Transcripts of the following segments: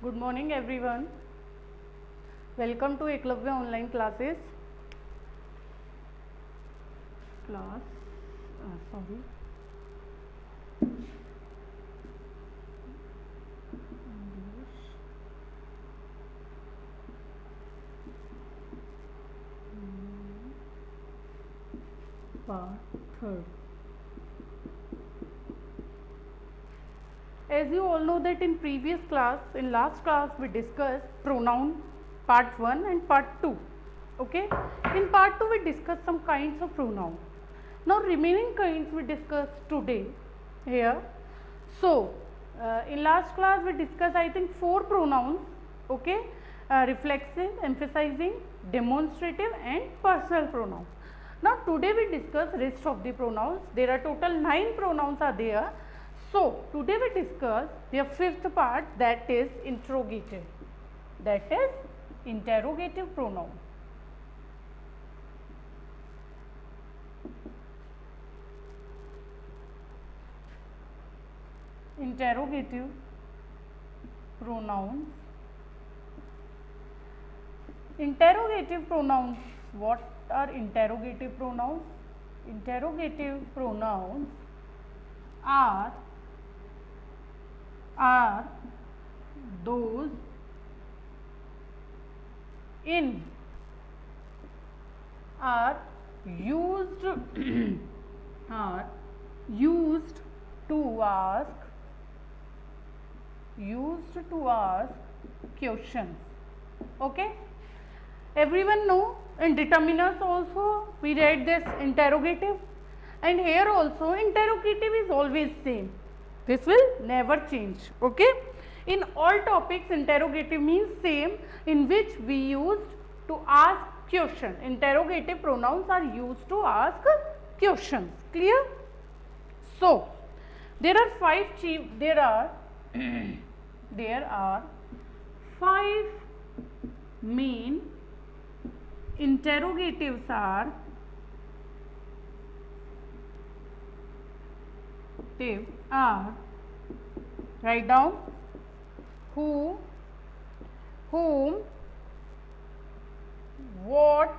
Good morning everyone. Welcome to Eklavya online classes. Sorry. English. Part 3rd. As you all know that in previous class, in last class we discussed pronoun part 1 and part 2. Okay. In part 2 we discussed some kinds of pronoun. Now remaining kinds we discuss today here. So in last class we discussed I think 4 pronouns. Okay. Reflexive, emphasizing, demonstrative and personal pronouns. Now today we discuss rest of the pronouns. There are total 9 pronouns are there. So today we discuss the 5th part, that is interrogative. That is interrogative pronoun. Interrogative pronouns. Interrogative pronouns. What are interrogative pronouns? Interrogative pronouns are those are used to ask questions. Okay, everyone know in determiners also we read this interrogative, and here also interrogative is always same. This will never change. Okay, in all topics interrogative means same, in which we used to ask question. Interrogative pronouns are used to ask questions. Clear? So there are 5 main interrogatives are write down: who, whom, what,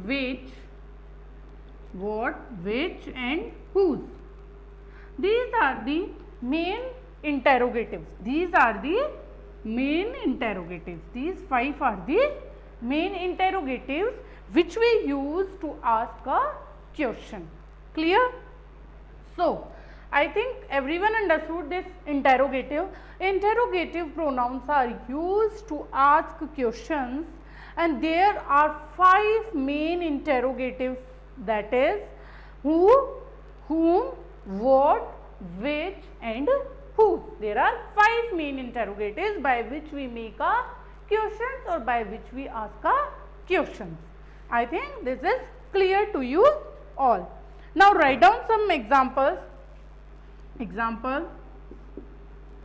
which, and whose. These are the main interrogatives. These 5 are the main interrogatives which we use to ask a question. Clear? So I think everyone understood this interrogative. Interrogative pronouns are used to ask questions, and there are 5 main interrogatives, that is who, whom, what, which and whose. There are 5 main interrogatives by which we make a questions or by which we ask a questions. I think this is clear to you all. Now write down some examples. Example: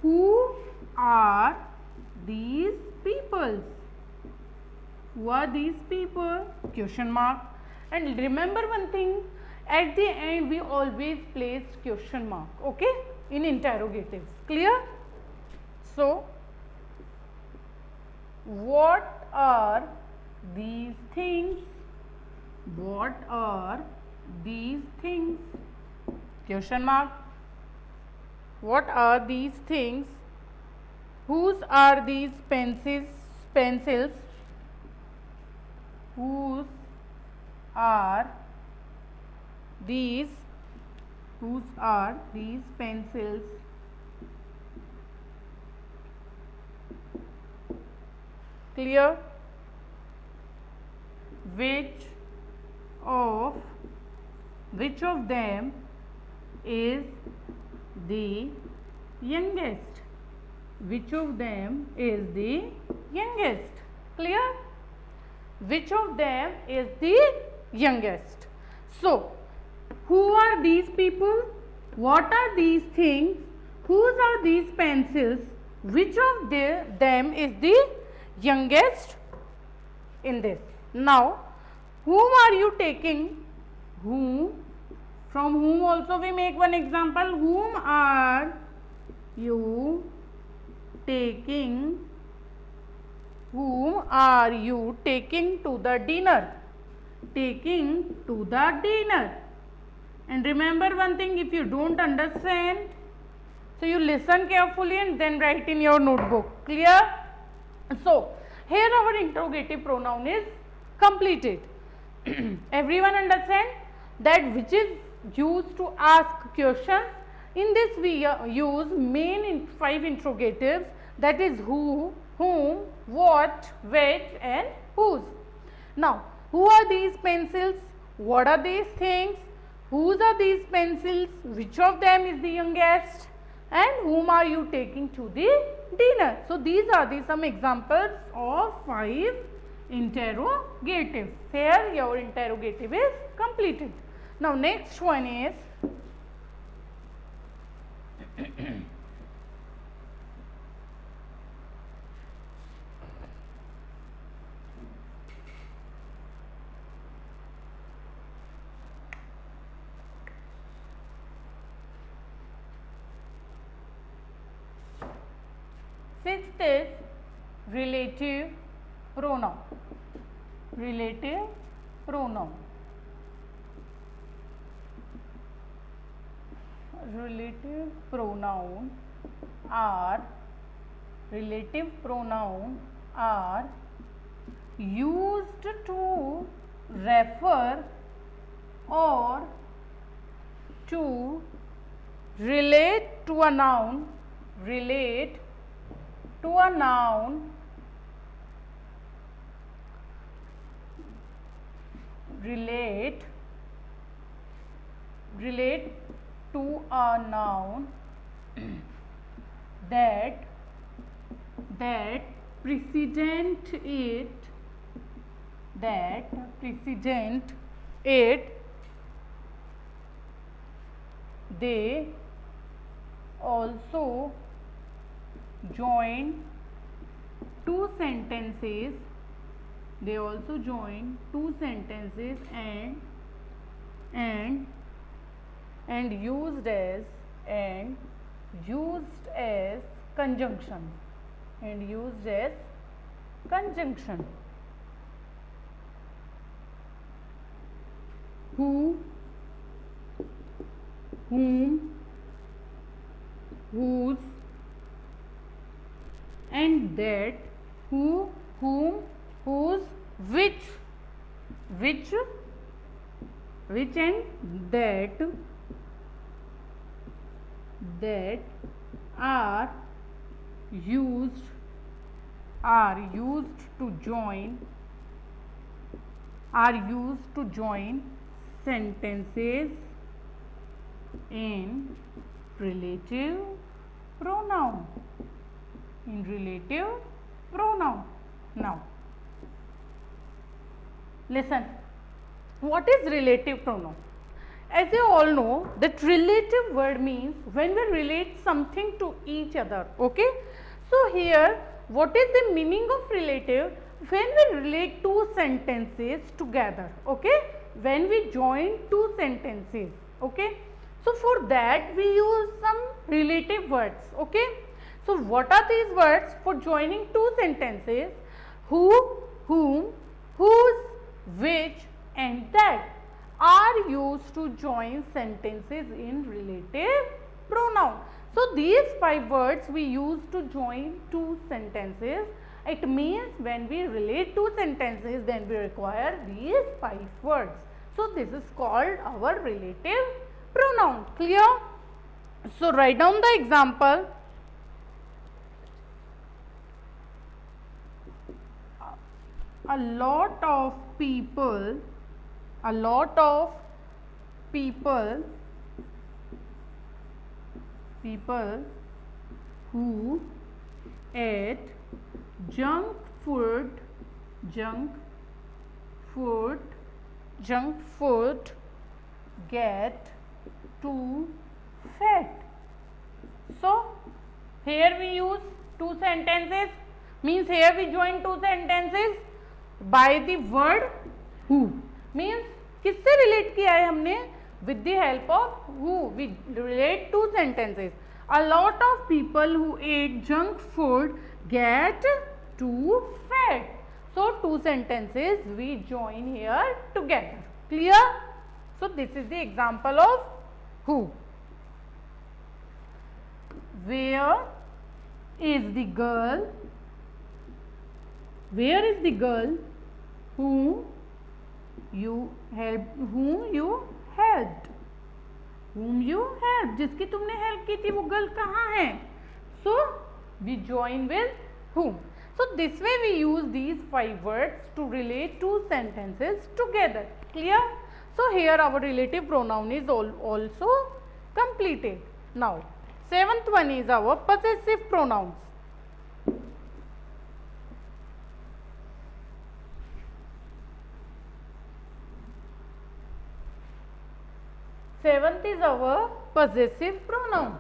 who are these people? Who are these people? Question mark. And remember one thing, at the end we always place question mark, okay, in interrogatives. Clear? So what are these things? What are these things? Question mark. What are these things? Whose are these pencils? Whose are these pencils? Clear? Which of them is the youngest? Which of them is the youngest? Clear? Which of them is the youngest? So who are these people? What are these things? Whose are these pencils? Which of them is the youngest in this? Now whom are you taking? Whom? From whom also we make one example. Whom are you taking, whom are you taking to the dinner? Taking to the dinner. And remember one thing, if you don't understand, so you listen carefully and then write in your notebook. Clear? So here our interrogative pronoun is completed. Everyone understand that which is used to ask questions? In this we use main 5 interrogatives, that is who, whom, what, which and whose. Now, who are these pencils? What are these things? Whose are these pencils? Which of them is the youngest? And whom are you taking to the dinner? So these are the some examples of 5 interrogatives. Here your interrogative is completed. Now next one is sixth is relative pronoun. Relative pronoun. Relative pronoun are used to refer or to relate to a noun, relate to a noun, relate to a noun that precedent it, they also join two sentences, and used as conjunctions, who, whom, whose and that, who, whom, whose, which and that are used to join sentences in relative pronoun. Now listen, what is relative pronoun? As you all know that relative word means when we relate something to each other. Okay, so here what is the meaning of relative? When we relate two sentences together. Okay, when we join two sentences. Okay, so for that we use some relative words. Okay, so what are these words for joining two sentences? Who, whom, whose, which and that are used to join sentences in relative pronoun. So these 5 words we use to join two sentences. It means when we relate two sentences, then we require these 5 words. So this is called our relative pronoun. Clear? So write down the example. A lot of people who eat junk food get too fat. So here we use two sentences, means here we join two sentences by the word who, means किससे relate किया है हमने? With the help of who we relate two sentences. A lot of people who eat junk food get too fat. So two sentences we join here together. Clear? So this is the example of who. Where is the girl? Where is the girl whom you helped? Whom you helped? जिसकी तुमने help की थी वो girl कहाँ है? So we join with whom. So this way we use these 5 words to relate two sentences together. Clear? So here our relative pronoun is also completed. Now 7th one is our possessive pronouns. Seventh is our possessive pronoun.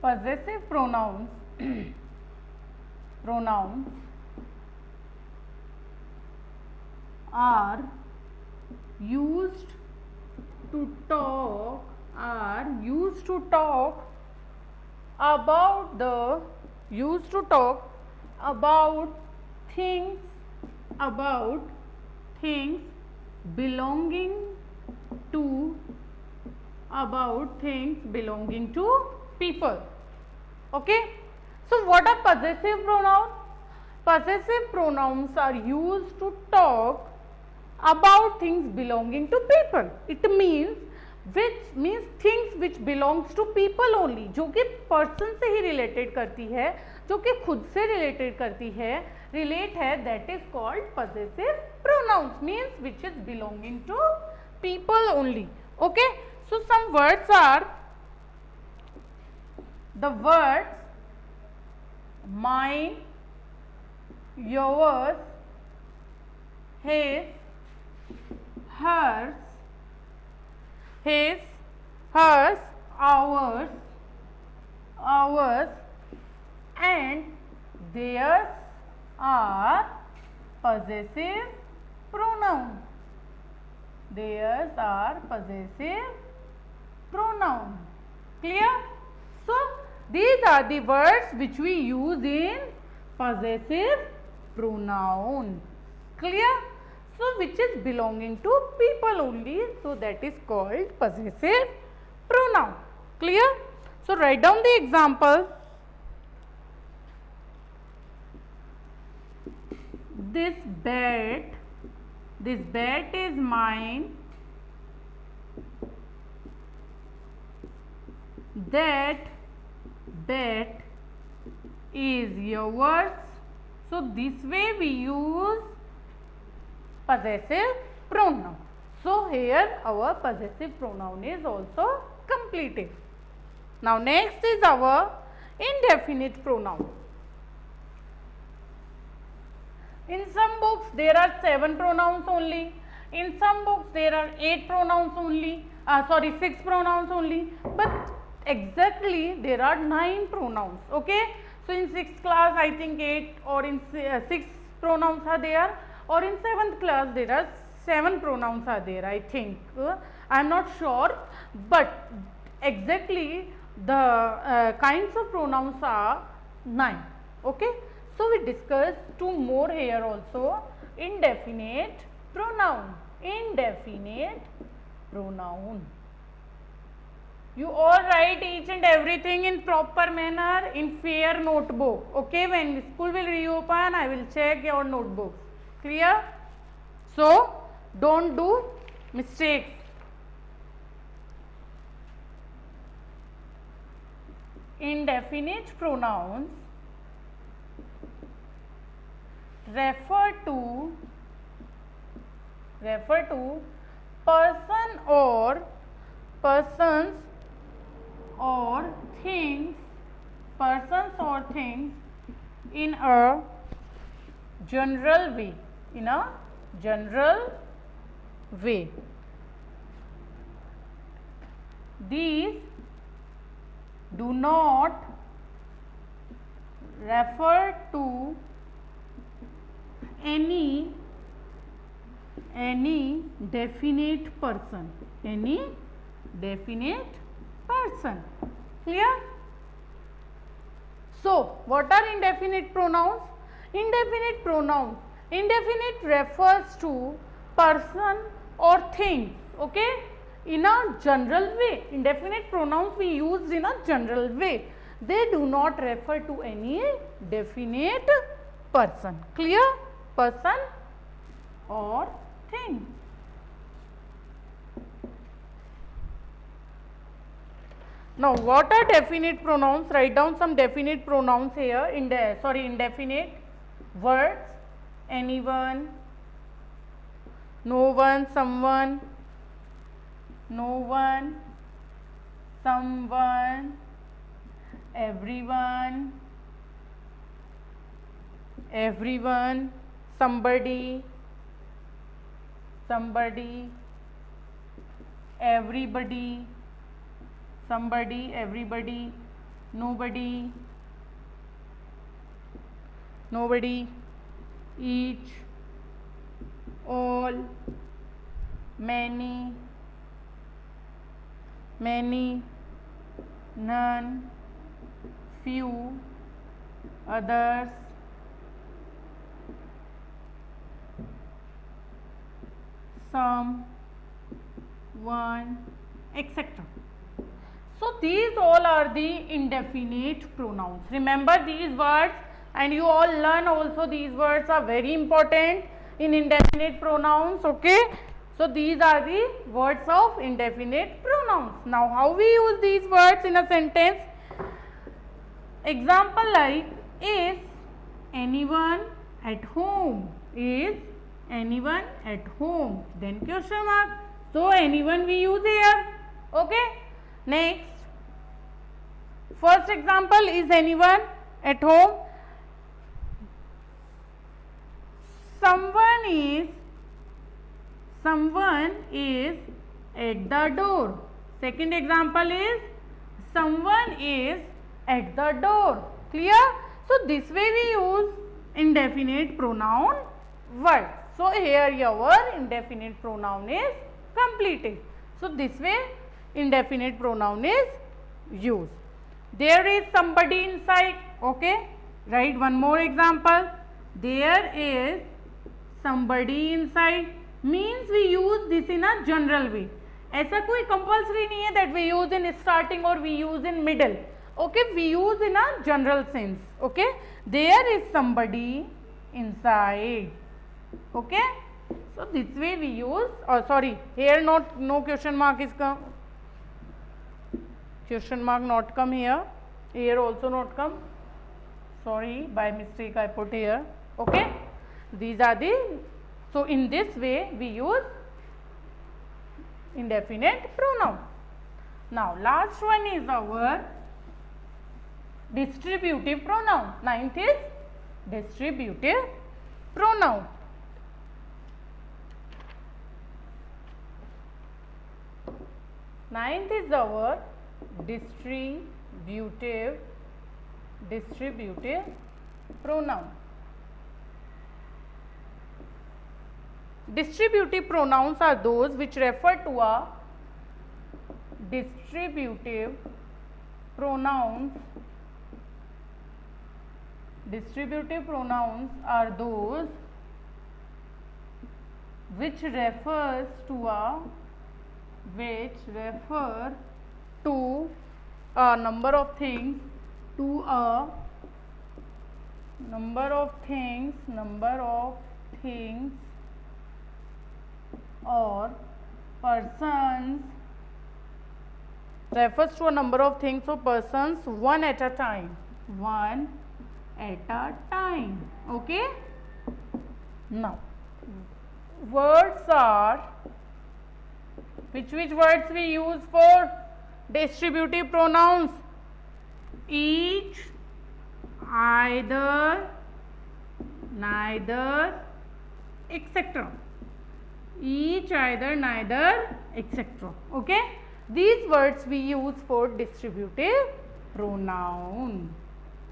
Possessive pronouns are used to talk about things belonging to people. Okay, so what are possessive pronouns? Possessive pronouns are used to talk about things belonging to people. It means things which belongs to people only, जो कि person से ही related करती है, जो कि खुद से related करती है, relate है, that is called possessive pronouns, means which is belonging to people only. Okay, so some words are the words mine, yours, his, hers, ours, and theirs are possessive pronouns. Clear? So these are the words which we use in possessive pronoun. Clear? So which is belonging to people only, so that is called possessive pronoun. Clear? So write down the example. This bat is mine. That bat is yours. So this way we use possessive pronoun. So here our possessive pronoun is also completed. Now next is our indefinite pronoun. In some books there are 7 pronouns only. In some books there are 8 pronouns only. 6 pronouns only. But exactly there are 9 pronouns. Okay. So in 6th class I think 8 or in 6 pronouns are there. Or in 7th class there are 7 pronouns are there, I think. I am not sure, but exactly the kinds of pronouns are 9. Okay, so we discussed 2 more here also. Indefinite pronoun. You all write each and everything in proper manner in fair notebook. Okay, when school will reopen, I will check your notebooks. Clear? So don't do mistakes. Indefinite pronouns refer to person or persons or things in a general way. These do not refer to any definite person, any definite person. Clear? So what are indefinite pronouns? Indefinite refers to person or thing, okay, in a general way. Indefinite pronouns we use in a general way. They do not refer to any definite person. Clear? Person or thing. Now what are definite pronouns? Write down some definite pronouns here. Indefinite words: anyone, no one, someone, everyone, somebody, everybody, nobody, each, all, many, none, few, others, some, one, etc. So these all are the indefinite pronouns. Remember these words, and you all learn also these words are very important in indefinite pronouns, okay. So these are the words of indefinite pronouns. Now how we use these words in a sentence? Example like, is anyone at home? Is anyone at home? Then question mark. So anyone we use here, okay. Next, first example, is anyone at home? Someone is at the door. Second example is, someone is at the door. Clear? So this way we use indefinite pronoun word. So here your indefinite pronoun is completed. So this way indefinite pronoun is used. There is somebody inside, okay. Write one more example. There is somebody inside means we use this in a general way. ऐसा कोई compulsory नहीं है that we use in starting or we use in middle, okay. We use in a general sense, okay. There is somebody inside, okay. So this way we use, here no question mark is come. Question mark not come here. Here also not come. Sorry, by mistake I put here. Okay. These are the, so in this way we use indefinite pronoun. Now last one is our distributive pronoun. Ninth is distributive pronoun. Ninth is our distributive pronoun. Distributive pronouns are those which refer to a distributive pronouns. Distributive pronouns are those which refers to a number of things, or persons, refers to a number of things or persons one at a time, okay. Now words are, which words we use for distributive pronouns? Each, either, neither, etc. Each, either, neither, etc. Okay. These words we use for distributive pronoun.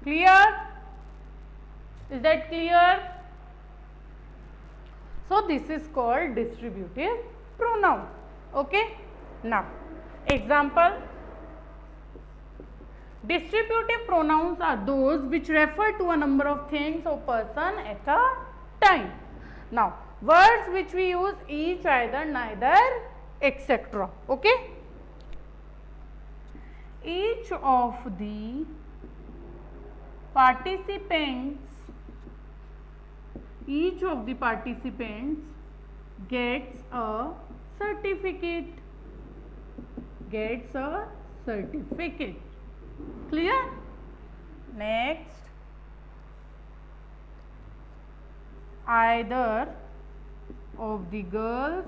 Clear? Is that clear? So this is called distributive pronoun. Okay. Now example. Distributive pronouns are those which refer to a number of things or person at a time. Now words which we use each, either, neither, etc. Okay. Each of the participants gets a certificate. Clear? Next, either of the girls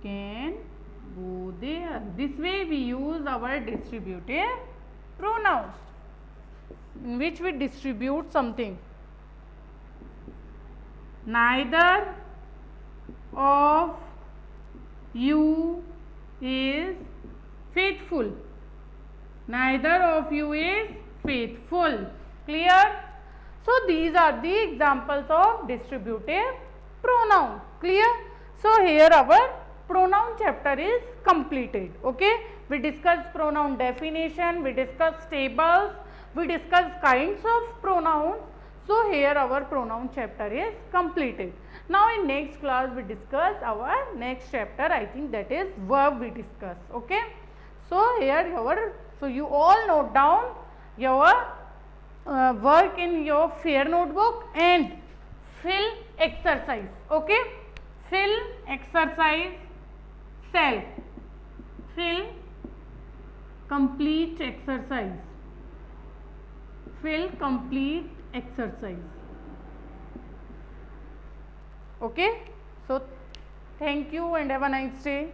can go there. This way we use our distributive pronoun in which we distribute something. Neither of you is faithful. Clear? So these are the examples of distributive pronoun. Clear? So here our pronoun chapter is completed. Okay, we discussed pronoun definition, we discussed tables, we discussed kinds of pronouns. So here our pronoun chapter is completed. Now in next class we discuss our next chapter. I think that is verb we discuss. Okay, so here you all note down your work in your fair notebook and fill exercise. Okay, fill exercise self, fill complete exercise, Okay, so thank you and have a nice day.